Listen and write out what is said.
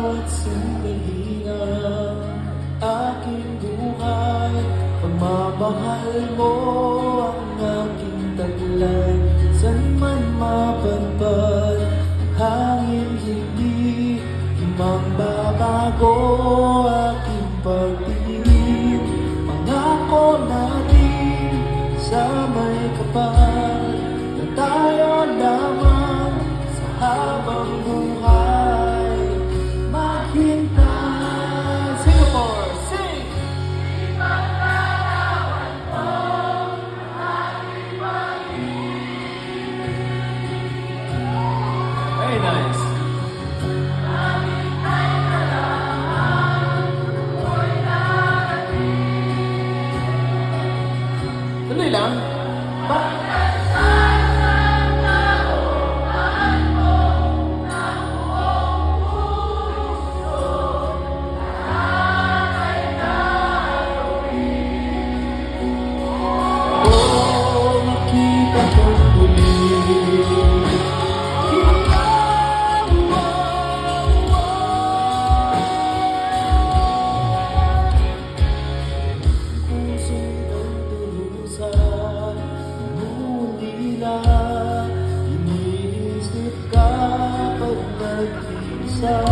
bawat sandali ng aking buhay. Pagmamahal mo ang aking taglay, saan man mapadpad ang hangin, hindi magbabago aking pag-ibig. Pangako natin sa may kapal na tayo lamang sa habang buhay maghintay. Singapore, sing! Very nice. Tuloy lang. Makita kong muli pusong pagdurusan, ngunila iniisip ka pag nag-isa.